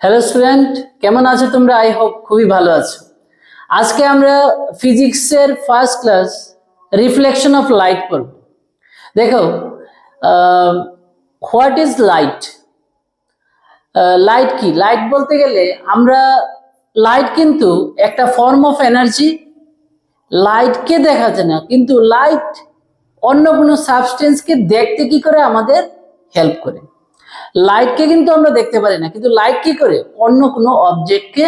Hello student, কেমন আছো তোমরা? আই হোপ খুবই ভালো আছো। আজকে আমরা ফিজিক্সের first class reflection of light পড়ব। দেখো, হোয়াট ইজ লাইট? লাইট কি? লাইট বলতে গেলে আমরা লাইট কিন্তু একটা ফর্ম অফ এনার্জি। লাইটকে দেখা যায় না, কিন্তু লাইট অন্য কোনো সাবস্টেন্সকে দেখতে কি করে আমাদের হেল্প করে। লাইটকে কিন্তু আমরা দেখতে পারি না, কিন্তু লাইট কি করে অন্য কোনো অবজেক্টকে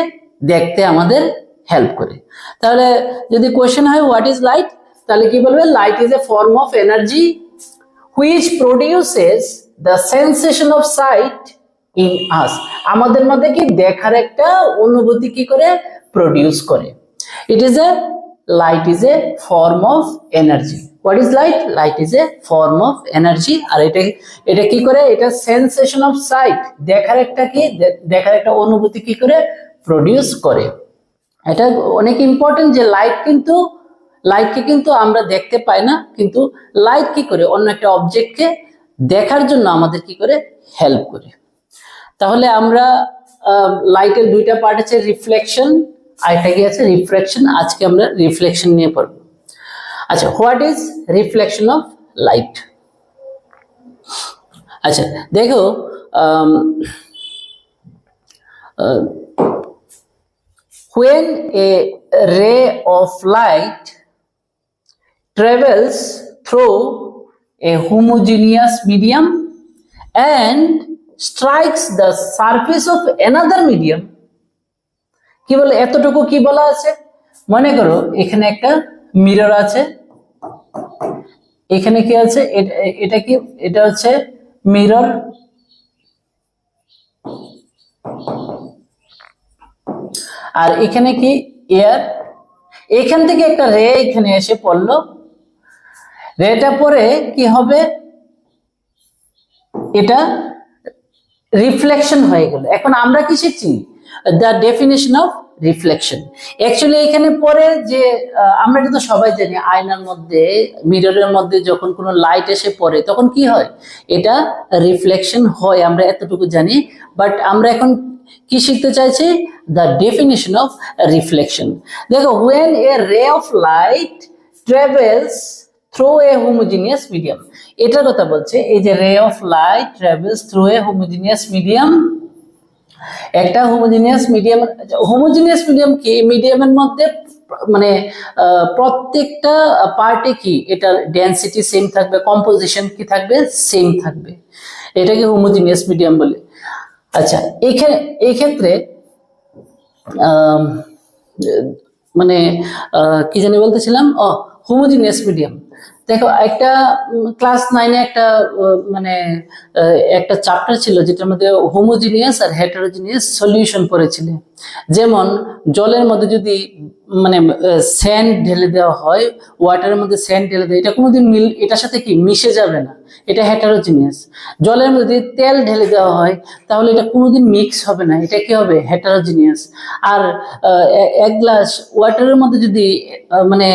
দেখতে আমাদের হেল্প করে। তাহলে যদি কোশ্চেন হয় হোয়াট ইজ লাইট, তাহলে কি বলবে? Light is a form of energy which produces the sensation of sight in us. আমাদের মধ্যে কি দেখার একটা অনুভূতি কি করে প্রডিউস করে। It is a light is a form of energy. What is light? Light is a form of energy. আর এটা কি করে? এটা সেন্সেশন অফ সাইট, দেখার একটা অনুভূতি কি করে প্রডিউস করে। এটা অনেক ইম্পর্টেন্ট যে লাইটকে কিন্তু আমরা দেখতে পাই না, কিন্তু লাইট কি করে অন্য একটা অবজেক্টকে দেখার জন্য আমাদের কি করে হেল্প করে। তাহলে আমরা লাইটের দুইটা পার্ট আছে, রিফ্লেকশন আর এটা কি আছে রিফ্রাকশন। আজকে আমরা রিফ্লেকশন নিয়ে পড়ব। আচ্ছা, what is reflection of light? আচ্ছা দেখো, when a ray of light travels through a homogeneous medium and strikes the surface of another medium, কি বলে? এতটুকু কি বলা আছে? মনে করো এখানে একটা মিরর আছে, এখানে কি আছে? এটা কি? এটা হচ্ছে মিরর। আর এখানে কি? এয়ার। এখান থেকে একটা রে এখানে এসে পড়লো, রেটা পরে কি হবে? এটা রিফ্লেকশন হয়ে গেল। এখন আমরা কি শিখছি? The definition of reflection. Actually এখানে পরে যে আমরা কিন্তু সবাই জানি আয়নার মধ্যে, মিররের মধ্যে যখন কোনো লাইট এসে পড়ে তখন কি হয়? এটা রিফ্লেকশন হয়, আমরা এতটুকু জানি। বাট আমরা এখন কি শিখতে চাইছি? The definition of reflection. দেখো, when a ray of light travels through a homogeneous medium, এটার কথা বলছে। এই যে ray of light travels through a homogeneous medium, একটা হোমোজিনিয়াস মিডিয়াম কি? মিডিয়ামের মধ্যে মানে প্রত্যেকটা পার্টে কি এটা ডেনসিটি সেম থাকবে, কম্পোজিশন কি থাকবে? সেম থাকবে। এটাকে হোমোজিনিয়াস মিডিয়াম বলে। আচ্ছা, এই ক্ষেত্রে মানে কি জানি বলতেছিলাম, হোমোজিনিয়াস মিডিয়াম। দেখো, একটা ক্লাস 9-এ একটা মানে একটা চ্যাপ্টার ছিল যেটার মধ্যে হোমোজিনিয়াস আর হেটারোজিনিয়াস সলিউশন পড়েছিলে। যেমন জলের মধ্যে যদি মানে স্যান্ড ঢেলে দেওয়া হয়, ওয়াটারের মধ্যে স্যান্ড ঢেলে দেওয়া, এটা কোনোদিন এটার সাথে কি মিশে যাবে না, এটা হেটারোজিনিয়াস। জলের মধ্যে তেল ঢেলে দেওয়া হয় তাহলে এটা কোনোদিন মিক্স হবে না, এটা কি হবে? হেটারোজিনিয়াস। আর এক গ্লাস ওয়াটারের মধ্যে যদি মানে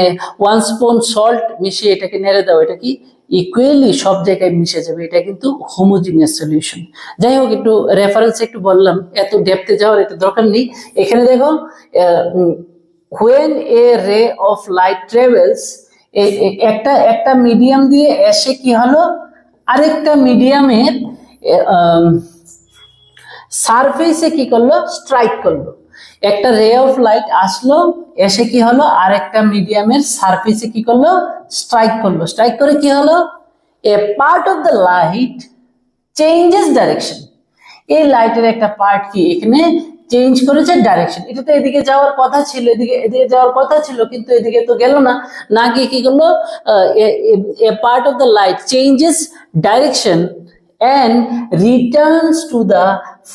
1 স্পুন সল্ট মিশিয়ে এটাকে নেড়ে দাও, এটা কি ইকুয়ালি সব জায়গায় মিশে যাবে, এটা কিন্তু হোমোজিনিয়াস সলিউশন। যাই হোক, একটু রেফারেন্স একটু বললাম, এত ডেপথে যাওয়ার এটা দরকার নেই। এখানে দেখো, when a ray of light travels, একটা মিডিয়াম দিয়ে এসে কি হলো? আরেকটা মিডিয়ামের সারফেসে কি করলো? স্ট্রাইক করলো। একটা রে অফ লাইট আসলো, এসে কি হলো? আরেকটা মিডিয়ামের সারফেসে কি করলো? স্ট্রাইক করলো। স্ট্রাইক করে কি হলো? A part of the light changes direction. এই লাইটের একটা পার্ট কি এখানে চেঞ্জ করেছে ডাইরেকশন। এটা তো এদিকে যাওয়ার কথা ছিল, এদিকে যাওয়ার কথা ছিল, কিন্তু এদিকে তো গেল না। না গিয়ে কি করলো? A part of the light changes direction and returns to the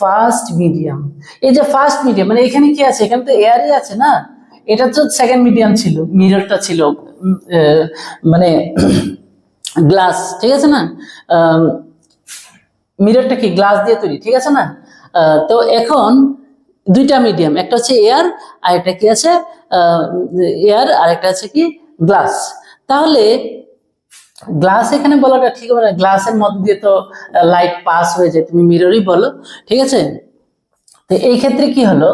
first medium. এই যে ফার্স্ট মিডিয়াম, মানে এখানে কি আছে? এখানে তো এয়ারই আছে না, এটা তো সেকেন্ড মিডিয়াম ছিল, মিররটা ছিল মানে গ্লাস, ঠিক আছে না? মিররটা কি গ্লাস দিয়ে তৈরি, ঠিক আছে না? তো এখন দুইটা মিডিয়াম, একটা হচ্ছে এয়ার আর একটা কি আছে? এয়ার আর একটা আছে কি? গ্লাস। তাহলে গ্লাস এখানে বলাটা ঠিক হবে না, গ্লাসের মধ্যে দিয়ে তো লাইট পাস হয়ে যায়, তুমি মিররই বলো, ঠিক আছে? তো এই ক্ষেত্রে কি হলো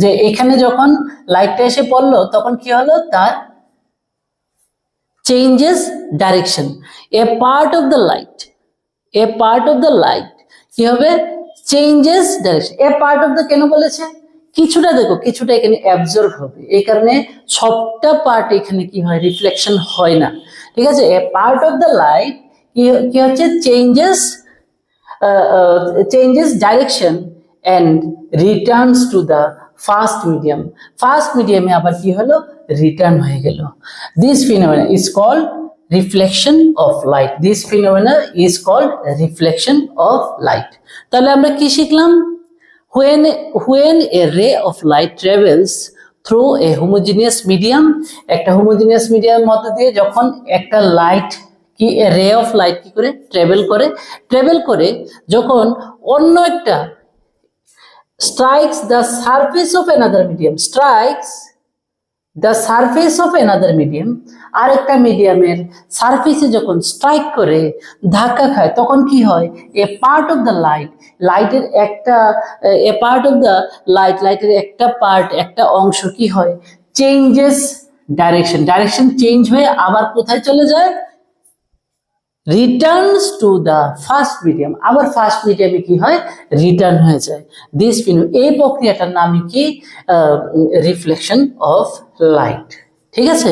যে এখানে যখন লাইটটা এসে পড়লো তখন কি হলো, তার changes direction. A part of the light, A part of the light কি হবে, changes direction. A part of the কেন বলেছে, কিছুটা দেখো, কিছুটা এখানে অ্যাবজর্ব হবে, এই কারণে সবটা পার্ট এখানে কি হয়, রিফ্লেকশন হয় না। ঠিক আছে, এ পার্ট অফ দ্য লাইট কি হচ্ছে, changes direction and returns to the first medium. First medium এ আবার কি হলো, রিটার্ন হয়ে গেল। This phenomena is called reflection of light. This phenomena is called reflection of light. তাহলে আমরা কি শিখলাম, when a ray of light travels through a homogeneous medium, একটা homogeneous medium মধ্যে দিয়ে যখন একটা লাইট কি, রে অফ লাইট কি করে ট্রাভেল করে যখন অন্য একটা strikes the surface of another medium, strikes the surface of another medium, আরেকটা মিডিয়ামের সারফেসে যখন স্ট্রাইক করে, ধাক্কা খায়, তখন কি হয়, এ পার্ট অফ দ্য লাইট, লাইটের একটা এ পার্ট অফ দ্য লাইট, লাইটের একটা পার্ট, একটা অংশ কি হয়, চেঞ্জেস ডাইরেকশন, ডাইরেকশন চেঞ্জ হয়ে আবার কোথায় চলে যায়, returns to the first medium, আবার ফার্স্ট মিডিয়ামে কি হয়, রিটার্ন হয়ে যায়। দিস ফিনোমেনন, এই প্রক্রিয়াটার নামই কি, রিফ্লেকশন অফ লাইট। ঠিক আছে,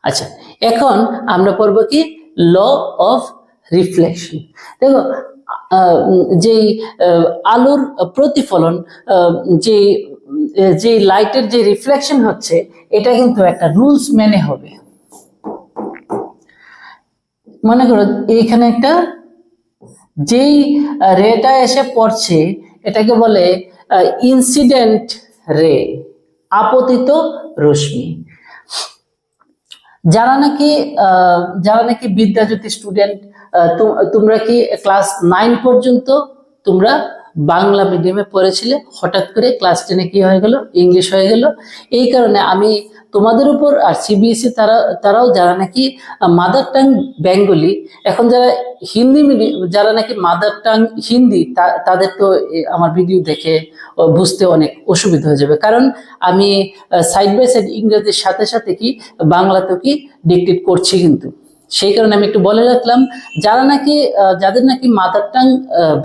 আচ্ছা এখন আমরা পড়ব কি, ল অফ রিফ্লেকশন। দেখো যেই আলোর প্রতিফলন, যে যে লাইটের যে রিফ্লেকশন হচ্ছে, এটা কিন্তু একটা রুলস মেনে হবে। মনে করো এইখানে একটা যেই রেটা এসে পড়ছে এটাকে বলে ইনসিডেন্ট রে, আপতিত রশ্মি। যারা নাকি বিদ্যাজ্যোতি স্টুডেন্ট, তোমরা কি ক্লাস 9 পর্যন্ত তোমরা বাংলা মিডিয়ামে পড়েছিলে, হঠাৎ করে ক্লাস 10-এ কি হয়ে গেল, ইংলিশ হয়ে গেল। এই কারণে আমি তোমাদের উপর, আর সিবিএসই তারাও যারা নাকি মাদার টাং বেঙ্গলি, এখন যারা হিন্দি মিডিয়াম, যারা নাকি মাদার টাং হিন্দি, তাদের তো আমার ভিডিও দেখে বুঝতে অনেক অসুবিধা হয়ে যাবে, কারণ আমি সাইড বাই সাইড ইংরেজির সাথে সাথে কি বাংলাতেও কি ডিকটেট করছি কিন্তু। সেই কারণে আমি একটু বলে রাখলাম, যাদের নাকি মাদার টাং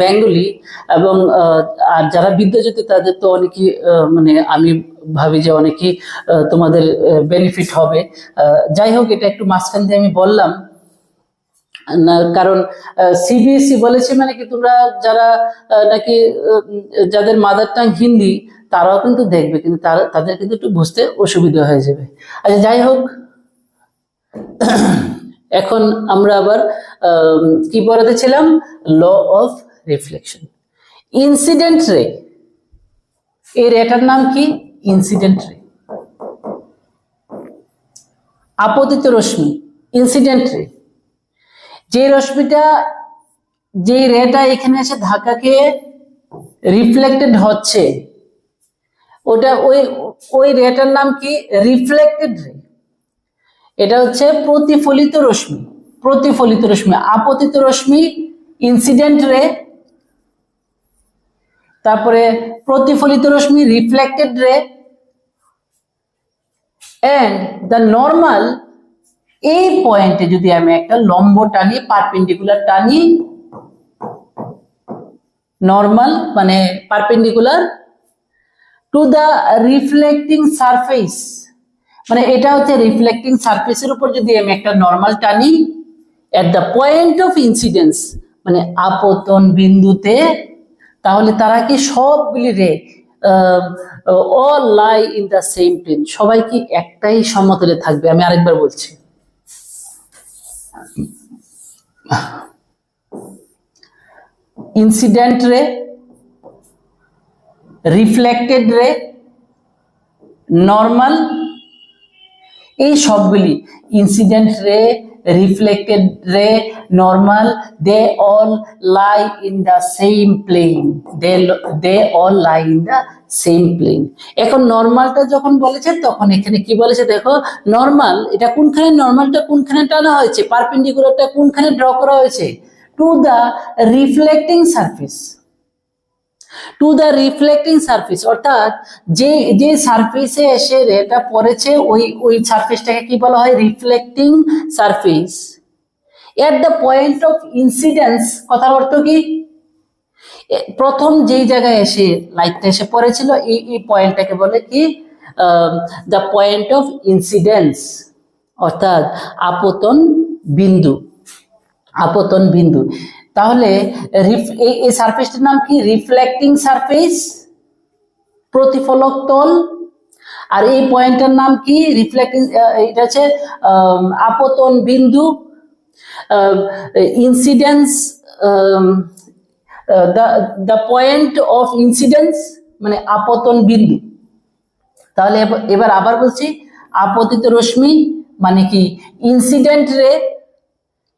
বেঙ্গলি এবং আর যারা বিদ্যাজ্যোতি, তাদের তো অনেকই মানে আমি ভাবি যে অনেকই তোমাদের বেনিফিট হবে। যাই হোক, এটা একটু মাঝখান দিয়ে আমি বললাম না, কারণ সিবিএসই বলেছে মানে কি, তোমরা যারা নাকি যাদের মাদার টাং হিন্দি, তারাও কিন্তু দেখবে, কিন্তু তাদের কিন্তু একটু বুঝতে অসুবিধা হয়ে যাবে। আচ্ছা যাই হোক, এখন আমরা আবার কি পড়াতে ছিলাম, ল অফ রিফ্লেকশন। ইনসিডেন্ট রে, এই রেটার নাম কি, ইনসিডেন্ট রে। আপতিত রশ্মি, ইনসিডেন্ট রে, যে রশ্মিটা, যে রেটা এখানে এসে ধাক্কা খেয়ে রিফ্লেক্টেড হচ্ছে, ওটা ওই রেটার নাম কি, রিফ্লেক্টেড রে। এটা হচ্ছে প্রতিফলিত রশ্মি, প্রতিফলিত রশ্মি। আপতিত রশ্মি ইনসিডেন্ট রে, তারপরে প্রতিফলিত রশ্মি রিফ্লেক্টেড রে, এন্ড দ্য নর্মাল, এই পয়েন্টে যদি আমি একটা লম্ব টানি, পারপেন্ডিকুলার টানি, নর্মাল মানে perpendicular to the reflecting surface, মানে এটা হচ্ছে রিফ্লেক্টিং সারফেসের উপর যদি আমি একটা নর্মাল টানি, at the point of incidence, মানে আপতন বিন্দুতে, তাহলে তারা কি সবগুলি রে all lie in the same plane, সবাই কি একটাই সমতলে থাকবে। আমি আরেকবার বলছি, incident ray, reflected ray, normal, এই সবগুলি incident ray, reflected ray, normal, they all lie in the same plane, they all lie in the same plane. এখন নর্মালটা যখন বলেছে তখন এখানে কি বলেছে দেখো, নর্মাল এটা কোনখানে, নর্মালটা কোনখানে টানা হয়েছে, পারপেন্ডিকুলারটা কোনখানে ড্র করা হয়েছে, to the reflecting surface, to the reflecting surface, অর্থাৎ যে যে সারফেসে এসে রেটা পড়েছে ওই সারফেসটাকে কি বলা হয়, reflecting surface. At the point of incidence, কথার অর্থ কি, প্রথম যেই জায়গায় এসে লাইটটা এসে পড়েছিল এই পয়েন্টটাকে বলে কি, দ্য পয়েন্ট অফ ইনসিডেন্স, অর্থাৎ আপতন বিন্দু, আপতন বিন্দু। তাহলে এই সারফেসটার নাম কি, রিফ্লেক্টিং সারফেস, প্রতিফলক তল। আর এই পয়েন্টের নাম কি, রিফ্লেক্টিং, এটা হচ্ছে আপতন বিন্দু, incidence, the point of incidence মানে আপতন বিন্দু। তাহলে এবার আবার বলছি, আপতিত রশ্মি মানে কি, ইনসিডেন্ট রে,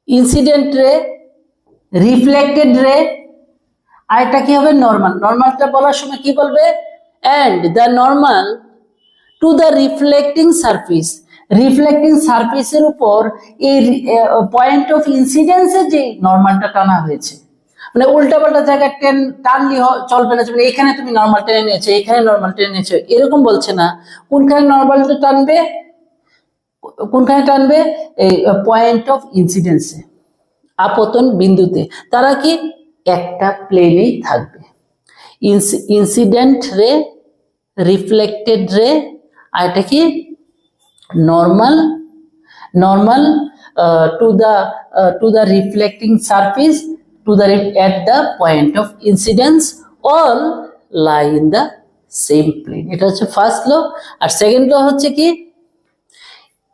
ইনসিডেন্ট রে, রিফ্লেক্টেড রে, আর এটা কি হবে, নর্মাল। নর্মালটা বলার সময় কি বলবে, and the normal to the reflecting surface, reflecting সারফেসের উপর এই পয়েন্ট অফ ইনসিডেন্সে যে নর্মালটা টানা হয়েছে, মানে উল্টাপাল্টা জায়গায় টানলি চলবে না, মানে এখানে তুমি নর্মাল টেনে নিয়েছো, এখানে নর্মাল টেনে নিয়েছো, এরকম বলছে না। কোনখানে নর্মালটা টানবে, কোনখানে টানবে, এই পয়েন্ট অফ ইনসিডেন্সে, আপতন বিন্দুতে। তারা কি একটা প্লেনেই থাকবে, ইনসিডেন্ট রে, রিফ্লেক্টেড রে, আর এটা কি normal, normal to the reflecting surface, to the at the point of incidence all lie in the same plane. এটা হচ্ছে ফার্স্ট ল। আর সেকেন্ড ল হচ্ছে কি,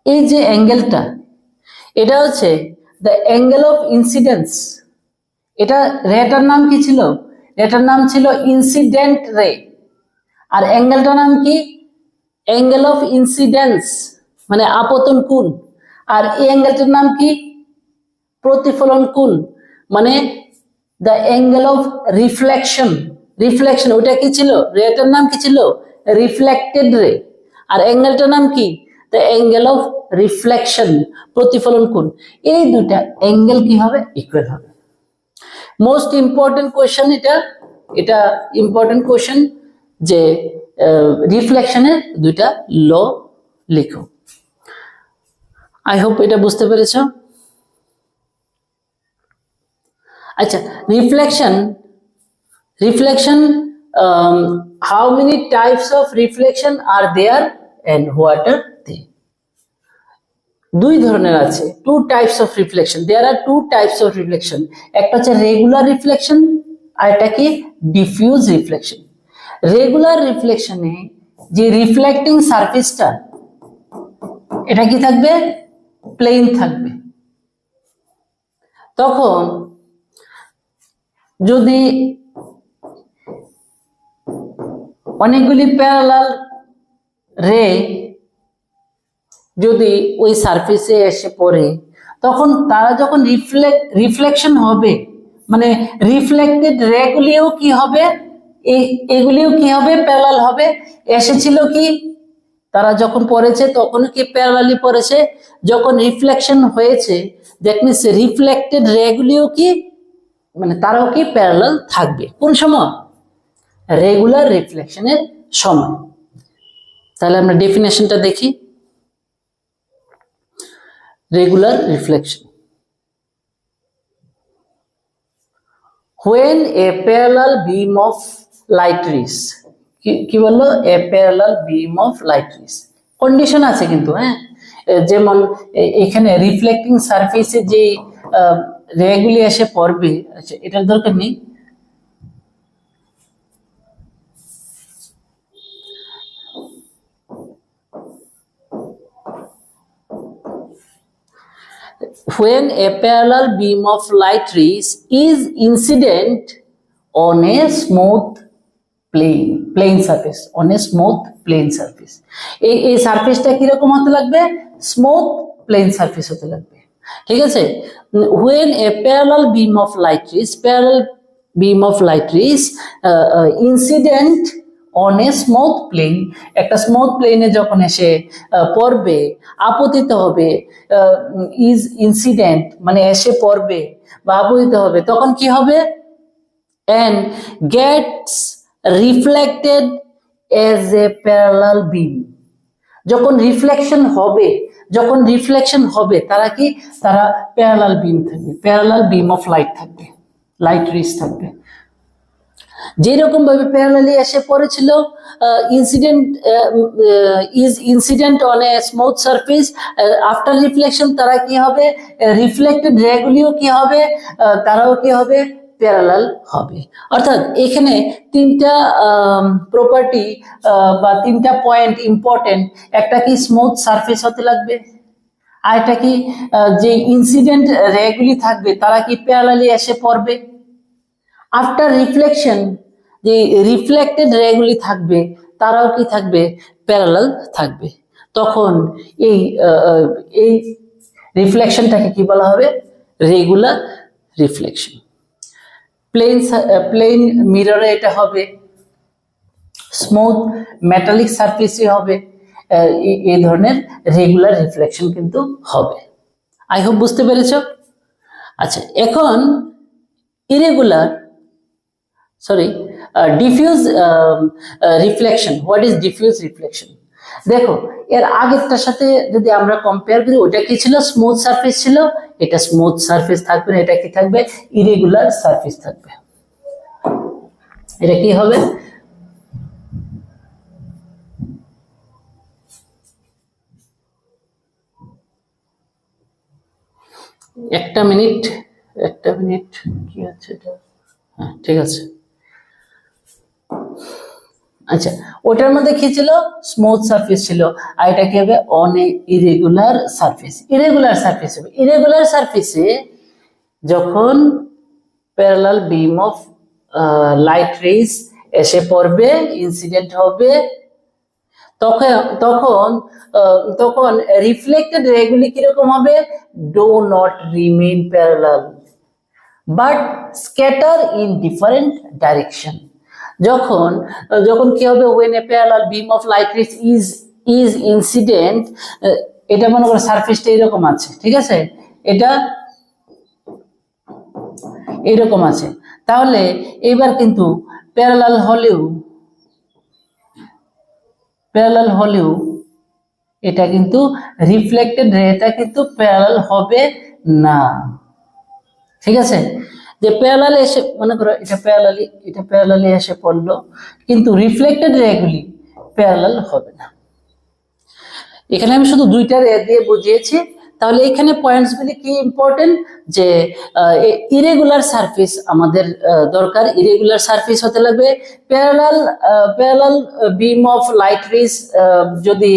এই যে অ্যাঙ্গেলটা, এটা হচ্ছে দ্য অ্যাঙ্গেল অফ ইনসিডেন্স। এটা রেটার নাম কি ছিল, রেটার নাম ছিল ইনসিডেন্ট রে, আর অ্যাঙ্গেলটার নাম কি, অ্যাঙ্গেল অফ ইনসিডেন্স মানে আপতন কোণ, আর এই অ্যাঙ্গেলটার নাম কি, প্রতিফলন কোণ মানে the angle of reflection. Reflection ওটা কি ছিল, রেটার নাম কি ছিল, রিফ্লেক্টেড রে, আর অ্যাঙ্গেলটার নাম কি, দ্য অ্যাঙ্গেল অফ রিফ্লেকশন, প্রতিফলন কোণ। এই দুটা অ্যাঙ্গেল কি হবে, ইকুয়াল হবে। মোস্ট ইম্পর্টেন্ট কোয়েশ্চেন এটা, এটা ইম্পর্টেন্ট কোয়েশ্চেন যে রিফ্লেকশনের দুইটা ল লিখো। আই হোপ এটা বুঝতে পেরেছো। আচ্ছা, reflection, reflection, how many types of reflection are there and what are they? দুই ধরনের আছে, two types of reflection, there are two types of reflection. একটা হচ্ছে রেগুলার রিফ্লেকশন, আর এটা কি ডিফিউজ রিফ্লেকশন। রেগুলার রিফ্লেকশনে যে রিফ্লেক্টিং সারফেসটা এটা কি থাকবে, প্লেন থাকবে। তখন যদি অনেকগুলি প্যারালাল রে যদি ওই সারফেসে এসে পড়ে, তখন তারা যখন রিফ্লেকশন হবে, মানে রিফ্লেক্টেড রেগুলিও কি হবে, এগুলিও কি হবে, প্যারালাল হবে। এসেছিল কি, তারা যখন পড়েছে তখনও কি প্যারালালি পড়েছে, যখন রিফ্লেকশন হয়েছে দ্যাট মিনস রিফ্লেক্টেড রেগুলিও কি, মানে তারাও কি প্যারালাল থাকবে। কোন সময়, রেগুলার রিফ্লেকশনের সময়। তাহলে আমরা ডেফিনেশনটা দেখি। Regular reflection, when a parallel beam of light rays, কি বললো, a parallel beam of light rays, condition আছে কিন্তু, হ্যাঁ, যেমন এখানে রিফ্লেক্টিং সারফেসে যে রেগুলি এসে পড়বে, আচ্ছা এটার দরকার নেই। When a parallel beam of light rays is incident on a smooth plane surface, on a smooth plane surface, এই সারফেসটা কিরকম হতে লাগবে, স্মুথ প্লেন সারফেস হতে লাগবে। ঠিক আছে, when a parallel beam of light rays incident on a smooth plane, একটা smooth প্লেনে যখন এসে পড়বে, আপতিত হবে, ইজ ইনসিডেন্ট মানে এসে পড়বে বা আপতিত হবে, তখন কি হবে, and gets reflected as a parallel beam, যখন রিফ্লেকশন হবে তারা কি, তারা প্যারালাল বিম থাকবে, প্যারালাল বিম অফ লাইট থাকবে, লাইট রেজ থাকবে। যেরকম ভাবে প্যারালালি এসে পড়েছিল, incident on a smooth surface, after reflection তারা কি হবে, রিফ্লেক্টেড রেগুলিও কি হবে, তারাও কি হবে, প্যারালাল হবে। অর্থাৎ এখানে তিনটা প্রপার্টি বা তিনটা পয়েন্ট ইম্পর্টেন্ট, একটা কি স্মুথ সারফেস হতে লাগবে, আর একটা কি যে ইনসিডেন্ট রেগুলি থাকবে তারা কি প্যারালালি এসে পড়বে, আফটার রিফ্লেকশন যে রিফ্লেক্টেড রেগুলি থাকবে তারাও কি থাকবে, প্যারালাল থাকবে। তখন এই রিফ্লেকশনটাকে কি বলা হবে, রেগুলার রিফ্লেকশন। প্লেন মিররে এটা হবে, স্মুথ মেটালিক সারফেসে হবে, এই ধরনের রেগুলার রিফ্লেকশন কিন্তু হবে। আই হোপ বুঝতে পেরেছ। আচ্ছা, এখন diffuse reflection. What is diffuse reflection? দেখো, এর আগেরটার সাথে যদি আমরা কম্পেয়ার করি, ওটা কি ছিল, স্মুথ সারফেস ছিল, এটা স্মুথ সারফেস থাকবে না, এটা কি থাকবে, ইরেগুলার সারফেস থাকবে। এটা কি হবে, একটা মিনিট কি আছে এটা, হ্যাঁ ঠিক আছে। আচ্ছা, ওটার মধ্যে কি ছিল, স্মুথ সারফেস ছিল, আর এটা কি হবে, on a irregular surface. Irregular surface হবে, ইরেগুলার সারফেসে যখন parallel beam of light rays এসে পড়বে, ইনসিডেন্ট হবে, তখন রিফ্লেক্টেড রেগুলি কিরকম হবে, do not remain parallel but scatter in different direction. যখন কি হবে, when a parallel beam of light rays is incident, এটা মনে করো সারফেসটা এরকম আছে, ঠিক আছে, এটা এরকম আছে, তাহলে এবার কিন্তু প্যারালাল হলেও এটা কিন্তু রিফ্লেক্টেড রেটা কিন্তু প্যারালাল হবে না, ঠিক আছে। যে প্যারালালে এসে মনে করো এটা প্যারালালি এসে পড়লো, কিন্তু রিফ্লেক্টেড রেগুলি প্যারালাল হবে না। এখানে আমি শুধু দুইটা রে দিয়ে বুঝিয়েছি। তাহলে এখানে পয়েন্টসগুলি কি ইম্পর্টেন্ট, যে ইরেগুলার সারফেস আমাদের দরকার, ইরেগুলার সারফেস হতে লাগবে, parallel beam of light rays যদি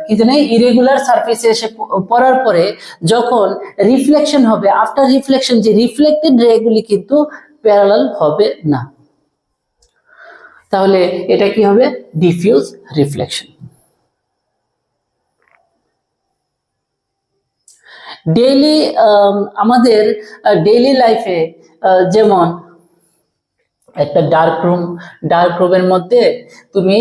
কি জানে ইরেগুলার সারফেসে এসে পড়ার পরে যখন রিফ্লেকশন হবে, আফটার রিফ্লেকশন যে রিফ্লেক্টেড রেগুলি কিন্তু প্যারালাল হবে না। তাহলে এটা কি হবে, ডিফিউজ রিফ্লেকশন। আমাদের ডেইলি লাইফে যেমন একটা ডার্ক রুমের মধ্যে তুমি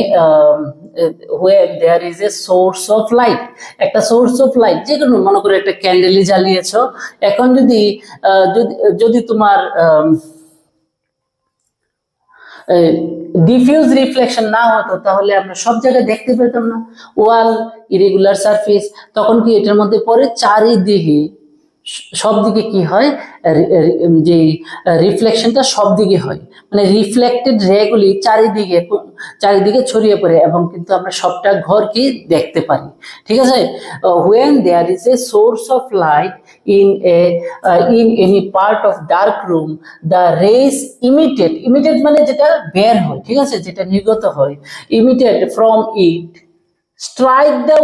where there is a source of light, একটা সোর্স অফ লাইট, যে কোনো মনে করো একটা ক্যান্ডেলই জ্বালিয়েছো, এখন যদি তোমার ডিফিউজ রিফ্লেকশন না হতো তাহলে আমরা সব জায়গায় দেখতে পেতাম না। ওয়াল ইরেগুলার সারফেস, তখন কি এটার মধ্যে পরে চারিদিকে সব দিকে কি হয়, যে রিফ্লেকশনটা সব দিকে হয়, মানে রিফ্লেক্টেড রেগুলি চারিদিকে ছড়িয়ে পড়ে, এবং কিন্তু আমরা সবটা ঘর কি দেখতে পারি, ঠিক আছে। when there is a source of light in any part of dark room, the rays emitted মানে যেটা বের হয়, ঠিক আছে, যেটা নির্গত হয়, emitted from it strike the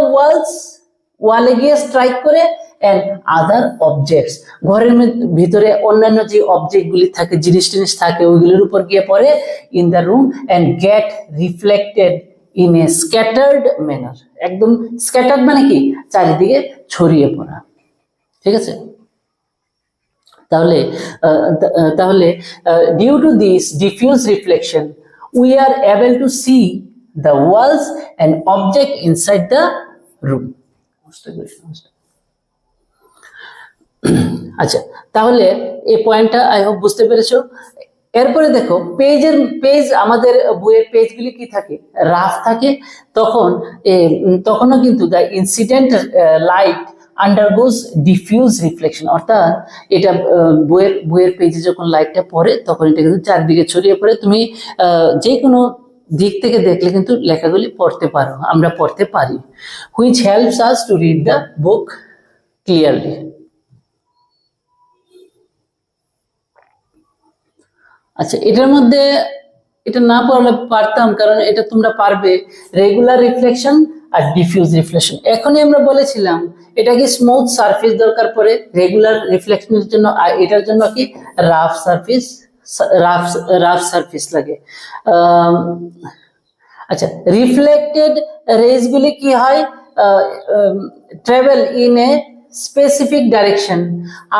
ওয়ালে গিয়ে স্ট্রাইক করে and other objects, ঘরের ভিতরে অন্যান্য যে অবজেক্টগুলি থাকে, জিনিস থাকে, ওইগুলোর উপর গিয়ে পড়ে in the room and get reflected in a scattered manner। একদম স্ক্যাটার্ড মানে কি, চারিদিকে ছড়িয়ে পড়া। ঠিক আছে। তাহলে তাহলে due to this diffuse reflection we are able to see the walls and object inside the room. আচ্ছা, তাহলে এই পয়েন্টটা আই হোপ বুঝতে পেরেছো। এরপরে দেখো পেজ আমাদের বইয়ের পেজগুলি কি থাকে, রাফ থাকে। তখনও কিন্তু the incident light আন্ডারগোজ diffuse reflection, অর্থাৎ এটা বইয়ের পেজে যখন লাইটটা পড়ে তখন এটা কিন্তু চারদিকে ছড়িয়ে পড়ে। তুমি যে কোনো দিক থেকে দেখলে কিন্তু লেখাগুলি পড়তে পারো, আমরা পড়তে পারি। Which helps us to read the book clearly. আচ্ছা, এটার মধ্যে এটা না পড়লে পারতাম, কারণ এটা তোমরা পারবে, রেগুলার রিফ্লেকশন আর ডিফিউজ রিফ্লেকশন। এখনই আমরা বলেছিলাম এটা কি স্মুথ সারফেস দরকার পড়ে রেগুলার রিফ্লেকশনের জন্য, আর এটার জন্য কি রাফ সারফেস লাগে। আচ্ছা, রিফ্লেক্টেড রেজ গুলি কি হয়, travel in a specific direction,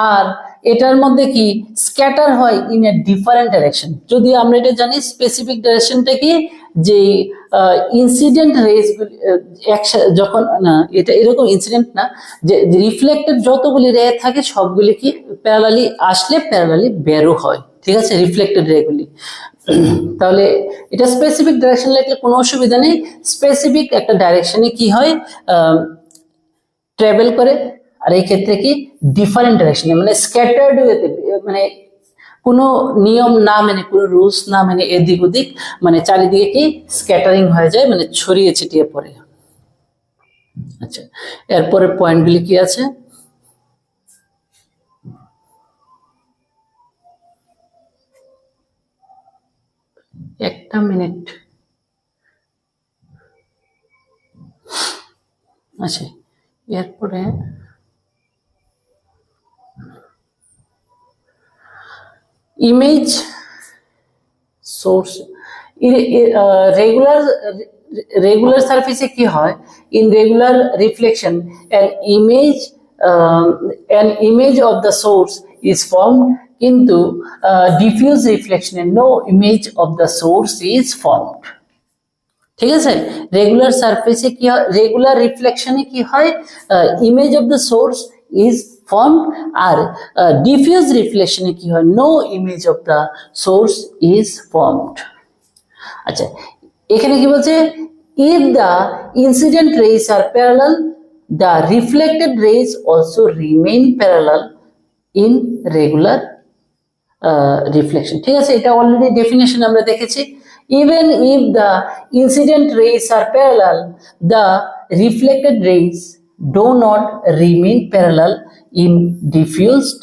আর এটার মধ্যে কি স্ক্যাটার হয় ইন এ ডিফারেন্ট ডাইরেকশন। যদি আমরা এটা জানি স্পেসিফিক ডাইরেকশনটা কি, যে ইনসিডেন্ট রেজ গুলি যখন না, এটা এরকম ইনসিডেন্ট না, যে রিফ্লেক্টেড যতগুলি রে থাকে সবগুলি কি প্যারালালি আসলে প্যারালালি বেরো হয়, ঠিক আছে, রিফ্লেক্টেড রে গুলি। তাহলে এটা স্পেসিফিক ডাইরেকশন লাগলে কোনো অসুবিধা নেই, স্পেসিফিক একটা ডাইরেকশনে কি হয় ট্রাভেল করে, আর এই ক্ষেত্রে কি ডিফারেন্ট ডাইরেকশনে, মানে স্ক্যাটার্ড ওয়েতে, মানে কোনো নিয়ম না মেনে, কোনো রুলস না মেনে এদিক ওদিক, মানে চারিদিকে কি স্ক্যাটারিং হয়ে যায়, মানে ছড়িয়ে ছিটিয়ে পড়ে। আচ্ছা, এরপরে পয়েন্টগুলি কি আছে, একটা মিনিট। আচ্ছা, এরপরে ইমেজ সোর্স, রেগুলার সারফেসে কি হয়, in regular reflection an image of the source is formed, কিন্তু diffuse রিফ্লেকশনে no image of the source is formed। ঠিক আছে, রেগুলার সারফেসে কি হয়, রেগুলার রিফ্লেকশনে কি হয়, image of the source is formed, আর ডিফিউজ রিফ্লেকশনে কি হয়, no image of the source is formed. আচ্ছা, এখানে কি বলছে, if the incident rays are parallel the reflected rays also remain parallel in regular reflection. ঠিক আছে, এটা অলরেডি ডেফিনেশন আমরা দেখেছি। Even if the incident rays are parallel, the reflected rays do not remain parallel in diffused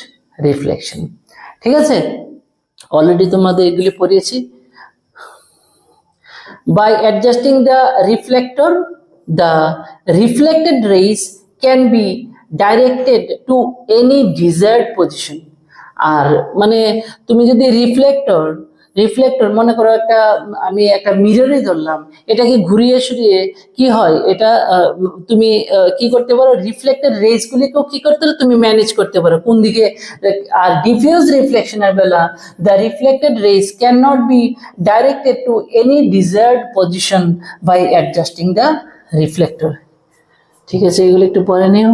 reflection। ঠিক আছে, already তোমাদের এগুলি পড়িয়েছি। By adjusting the reflector, the reflected rays can be directed to any desired position। আর মানে তুমি যদি reflector মনে করো আমি একটা মিররই ধরলাম, এটাকে ঘুরিয়ে সরিয়ে কি হয়, এটা তুমি কি করতে পারো, রিফ্লেক্টেড রেজ গুলিকেও কি করতে পারো, তুমি ম্যানেজ করতে পারো কোন দিকে। আর ডিফিউজ রিফ্লেকশনের বেলা the reflected rays can not be directed to any desired position by adjusting the reflector. ঠিক আছে, এগুলো একটু পরে নিও,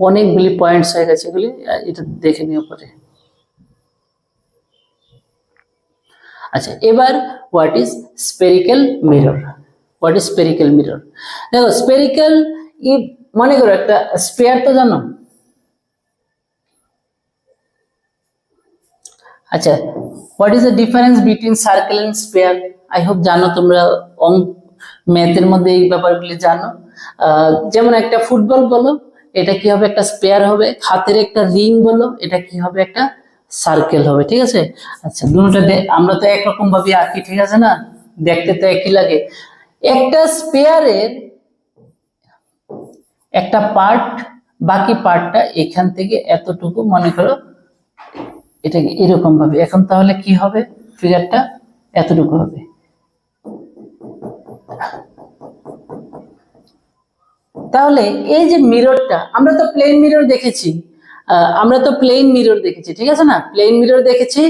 অনেকগুলি পয়েন্টস হয়ে গেছে, এগুলি এটা দেখে নিও পরে। আচ্ছা, এবার হোয়াট ইজ স্পেরিক্যাল মিরর। দেখো স্পেরিক্যাল, মনে করো একটা স্পেয়ার তো জানো। আচ্ছা, what is the difference between circle and sphere? I hope জানো তোমরা, ম্যাথের মধ্যে এই ব্যাপারগুলি জানো। যেমন একটা ফুটবল বলো, এটা কি হবে, একটা স্পেয়ার হবে। হাতের একটা রিং বলো, এটা কি হবে, একটা সার্কেল হবে। ঠিক আছে, আচ্ছা, দুটোটা আমরা তো একরকম ভাবে আঁকি, ঠিক আছে না, দেখতে তো একই লাগে। একটা স্পেয়ারের একটা পার্ট, বাকি পার্টটা এখান থেকে এতটুকু, মনে করো এটা এরকম ভাবে। এখন তাহলে কি হবে, ফিগারটা এতটুকু হবে। তাহলে এই যে মিররটা, আমরা তো প্লেন মিরর দেখেছি, ঠিক আছে না? প্লেন মিরর দেখেছি।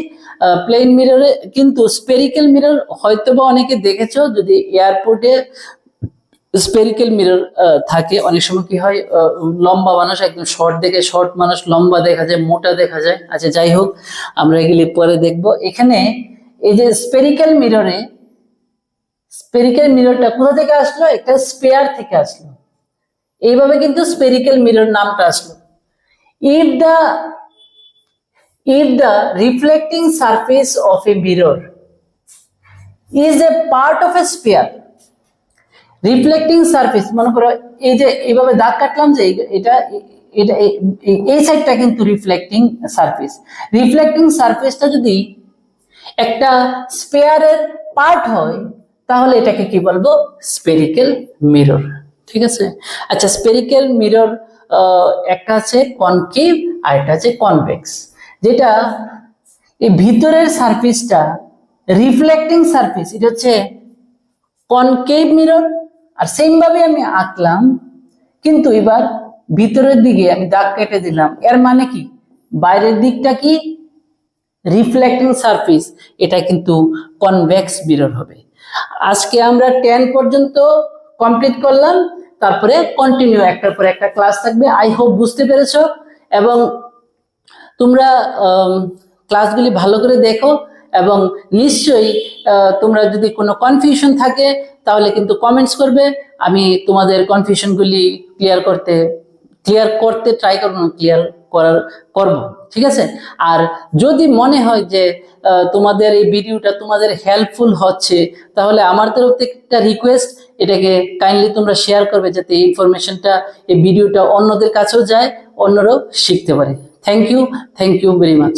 প্লেন মিররে কিন্তু স্পেরিক্যাল মিরর হয়তোবা অনেকে দেখেছো, যদি এয়ারপোর্টে স্পেরিক্যাল মিরর থাকে, অনেক সময় কি হয়, লম্বা মানুষ একদম শর্ট দেখে, শর্ট মানুষ লম্বা দেখা যায়, মোটা দেখা যায়। আচ্ছা যাই হোক, আমরা এগুলি পরে দেখব। এখানে এই যে স্পেরিক্যাল মিররটা কোথা থেকে আসলো? একটা স্পেয়ার থেকে আসলো। এইভাবে কিন্তু স্পেরিক্যাল মিরর নামটা আসলো। if the reflecting surface of a mirror is a part of a sphere, reflecting surface, মনে করো এই যে এইভাবে দাগ কাটলাম যে এটা এটা এই সাইডটা কিন্তু রিফ্লেক্টিং সারফেসটা যদি একটা স্পেয়ারের পার্ট হয়, তাহলে এটাকে কি বলবো? Spherical mirror. ঠিক আছে? আচ্ছা, স্পেরিক্যাল মিরর একটা আছে কনকেভ আর একটা আছে কনভেক্স। যেটা এই ভিতরের সারফেসটা রিফ্লেক্টিং সারফেস, এটা হচ্ছে কনকেভ মিরর। আর সেম ভাবে আমি আঁকলাম, কিন্তু এবার ভিতরের দিকে আমি দাগ কেটে দিলাম। এর মানে কি? বাইরের দিকটা কি রিফ্লেক্টিং সারফেস, এটা কিন্তু কনভেক্স মিরর হবে। আজকে আমরা 10 পর্যন্ত কমপ্লিট করলাম, তারপরে কন্টিনিউ একটার পর একটা ক্লাস থাকবে। আই হোপ বুঝতে পেরেছো, এবং তোমরা ক্লাসগুলি ভালো করে দেখো, এবং নিশ্চয়ই তোমরা যদি কোনো কনফিউশন থাকে তাহলে কিন্তু কমেন্টস করবে। আমি তোমাদের কনফিউশনগুলি ক্লিয়ার করতে ট্রাই করবো, করব। ঠিক আছে? আর যদি মনে হয় যে তোমাদের এই ভিডিওটা তোমাদের হেল্পফুল হচ্ছে, তাহলে আমার তরফ থেকে একটা রিকোয়েস্ট, এটাকে কাইন্ডলি তোমরা শেয়ার করবে, যাতে এই ইনফরমেশনটা, এই ভিডিওটা অন্যদের কাছেও যায়, অন্যরাও শিখতে পারে। Thank you very much.